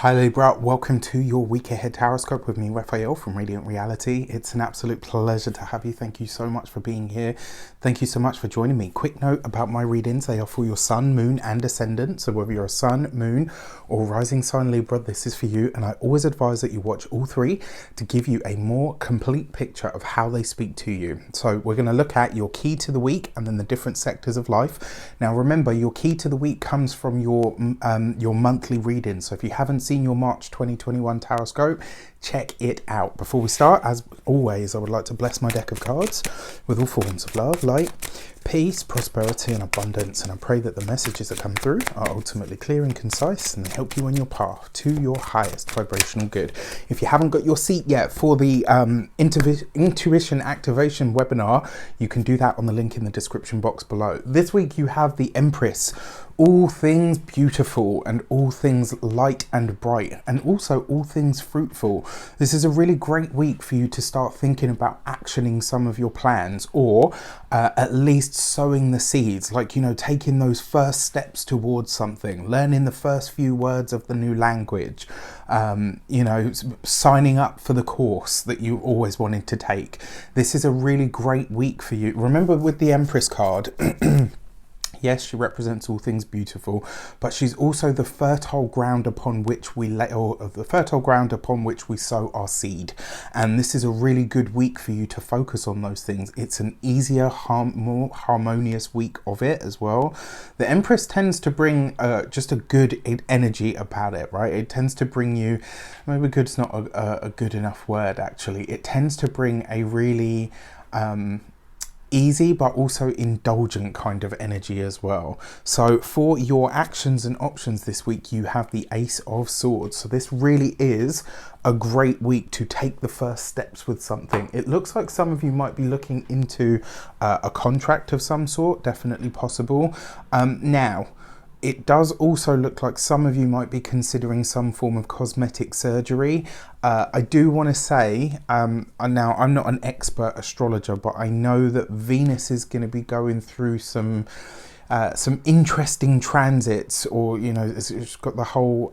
Hi Libra, welcome to your week ahead horoscope with me, Raphael from Reydiant Reality. It's an absolute pleasure to have you. Thank you so much for being here. Thank you so much for joining me. Quick note about my readings, they are for your sun, moon and ascendant. So whether you're a sun, moon or rising sign Libra, this is for you. And I always advise that you watch all three to give you a more complete picture of how they speak to you. So we're going to look at your key to the week and then the different sectors of life. Now remember, your key to the week comes from your monthly reading. So if you haven't seen your March 2021 Taroscope, check it out. Before we start, as always, I would like to bless my deck of cards with all forms of love, light, peace, prosperity and abundance, and I pray that the messages that come through are ultimately clear and concise and they help you on your path to your highest vibrational good. If you haven't got your seat yet for the intuition activation webinar, you can do that on the link in the description box below. This week you have the Empress, all things beautiful and all things light and bright, and also all things fruitful. This is a really great week for you to start thinking about actioning some of your plans, or at least sowing the seeds, like, you know, taking those first steps towards something, learning the first few words of the new language, you know, signing up for the course that you always wanted to take. This is a really great week for you. Remember, with the Empress card, yes, she represents all things beautiful, but she's also the fertile ground upon which we sow our seed. And this is a really good week for you to focus on those things. It's an easier, more harmonious week of it as well. The Empress tends to bring just a good energy about it, right? It tends to bring you, maybe good's not a good enough word actually. It tends to bring a really easy but also indulgent kind of energy as well. So for your actions and options this week, you have the Ace of Swords. So this really is a great week to take the first steps with something. It looks like some of you might be looking into a contract of some sort, definitely possible. Now, it does also look like some of you might be considering some form of cosmetic surgery. I do want to say, now I'm not an expert astrologer, but I know that Venus is going to be going through some interesting transits, or, you know, it's got the whole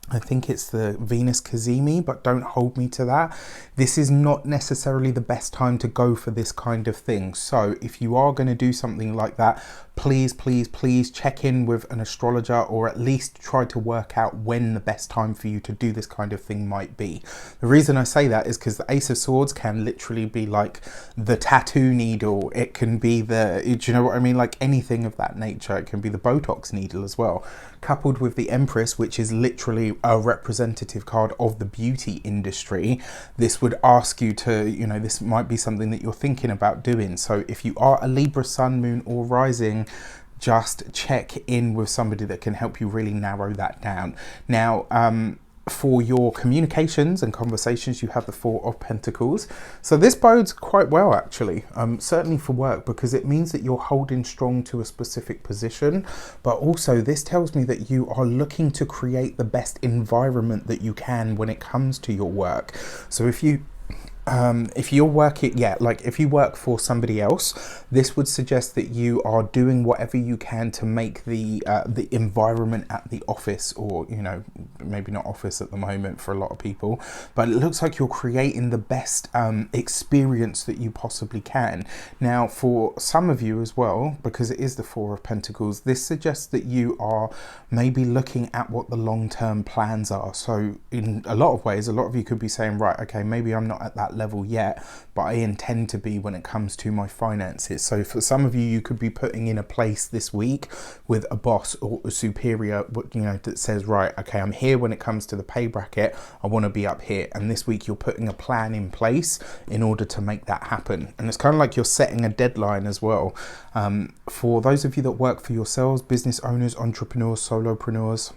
I think it's the Venus Cazimi, but don't hold me to that. This is not necessarily the best time to go for this kind of thing. So if you are going to do something like that, please check in with an astrologer, or at least try to work out when the best time for you to do this kind of thing might be. The reason I say that is because the Ace of Swords can literally be like the tattoo needle. It can be the, do you know what I mean? Like anything of that nature. It can be the Botox needle as well. Coupled with the Empress, which is literally a representative card of the beauty industry, this would ask you to, you know, this might be something that you're thinking about doing. So if you are a Libra sun, moon or rising, just check in with somebody that can help you really narrow that down. Now, for your communications and conversations, you have the Four of Pentacles. So this bodes quite well actually, certainly for work, because it means that you're holding strong to a specific position, but also this tells me that you are looking to create the best environment that you can when it comes to your work. So if you're working, if you work for somebody else, this would suggest that you are doing whatever you can to make the environment at the office, or, you know, maybe not office at the moment for a lot of people, but it looks like you're creating the best experience that you possibly can. Now, for some of you as well, because it is the Four of Pentacles, this suggests that you are maybe looking at what the long-term plans are. So in a lot of ways, a lot of you could be saying, right, okay, maybe I'm not at that level yet, but I intend to be when it comes to my finances. So for some of you, you could be putting in a place this week with a boss or a superior, you know, that says, right, okay, I'm here when it comes to the pay bracket, I want to be up here. And this week you're putting a plan in place in order to make that happen. And it's kind of like you're setting a deadline as well. For those of you that work for yourselves, business owners, entrepreneurs, solopreneurs,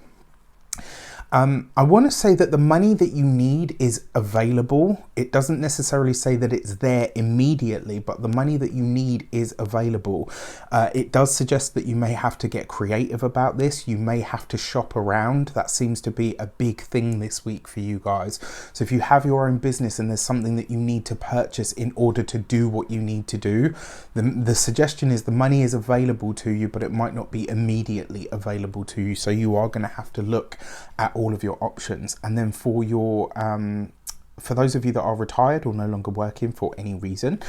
I want to say that the money that you need is available. It doesn't necessarily say that it's there immediately, but the money that you need is available. It does suggest that you may have to get creative about this. You may have to shop around. That seems to be a big thing this week for you guys. So if you have your own business and there's something that you need to purchase in order to do what you need to do, the suggestion is the money is available to you, but it might not be immediately available to you. So you are going to have to look at all of your options. And then for your for those of you that are retired or no longer working for any reason,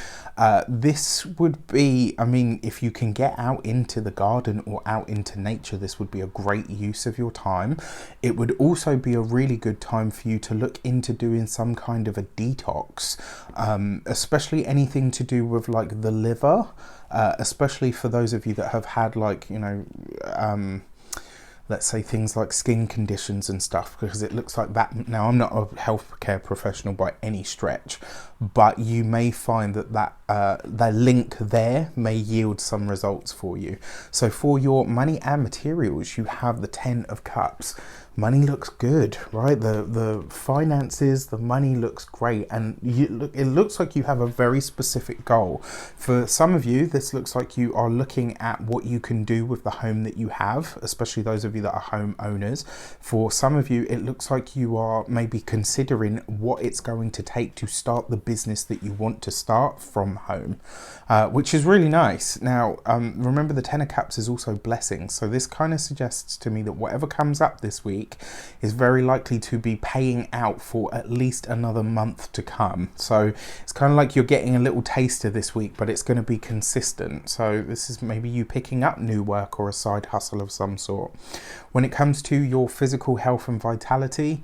this would be, I mean, if you can get out into the garden or out into nature, this would be a great use of your time. It would also be a really good time for you to look into doing some kind of a detox, especially anything to do with like the liver, especially for those of you that have had like, you know, let's say things like skin conditions and stuff, because it looks like that. Now, I'm not a healthcare professional by any stretch, but you may find that the link there may yield some results for you. So for your money and materials, you have the 10 of Cups. Money looks good, right? The finances, the money looks great, and it looks like you have a very specific goal. For some of you, this looks like you are looking at what you can do with the home that you have, especially those of you that are home owners. For some of you, it looks like you are maybe considering what it's going to take to start the business that you want to start from home, which is really nice. Now, remember the 10 of Cups is also blessings. So this kind of suggests to me that whatever comes up this week is very likely to be paying out for at least another month to come. So it's kind of like you're getting a little taster this week, but it's going to be consistent. So this is maybe you picking up new work or a side hustle of some sort. When it comes to your physical health and vitality,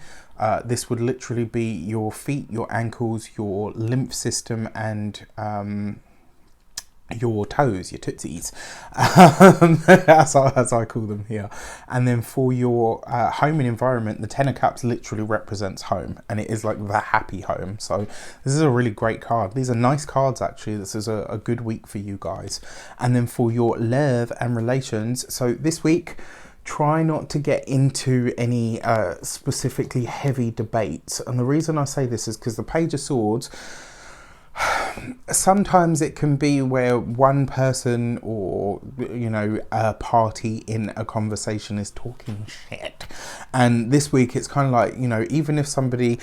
this would literally be your feet, your ankles, your lymph system, and your toes, your tootsies, as I call them here. And then for your home and environment, the 10 of Cups literally represents home, and it is like the happy home. So this is a really great card. These are nice cards, actually. This is a good week for you guys. And then for your love and relations, so this week, try not to get into any specifically heavy debates. And the reason I say this is because the Page of Swords, sometimes it can be where one person or, you know, a party in a conversation is talking shit. And this week it's kind of like, you know, even if somebody,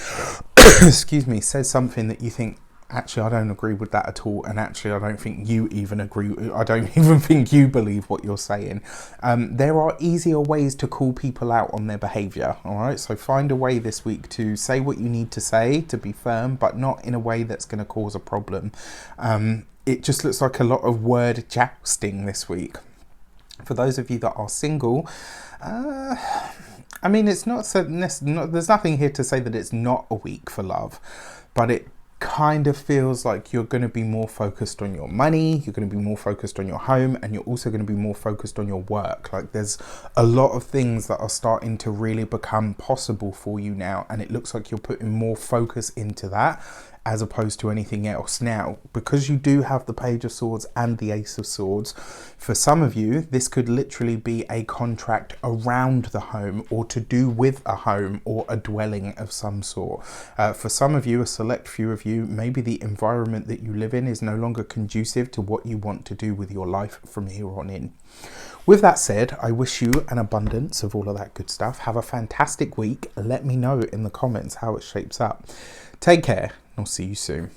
excuse me, says something that you think, actually, I don't agree with that at all, and actually I don't think you even agree, I don't even think you believe what you're saying. There are easier ways to call people out on their behaviour, all right? So find a way this week to say what you need to say, to be firm, but not in a way that's going to cause a problem. It just looks like a lot of word jousting this week. For those of you that are single, I mean, it's not so, there's nothing here to say that it's not a week for love, but it kind of feels like you're going to be more focused on your money, you're going to be more focused on your home, and you're also going to be more focused on your work. Like there's a lot of things that are starting to really become possible for you now, and it looks like you're putting more focus into that as opposed to anything else. Now, because you do have the Page of Swords and the Ace of Swords, for some of you, this could literally be a contract around the home or to do with a home or a dwelling of some sort. For some of you, a select few of you, maybe the environment that you live in is no longer conducive to what you want to do with your life from here on in. With that said, I wish you an abundance of all of that good stuff. Have a fantastic week. Let me know in the comments how it shapes up. Take care. I'll see you soon.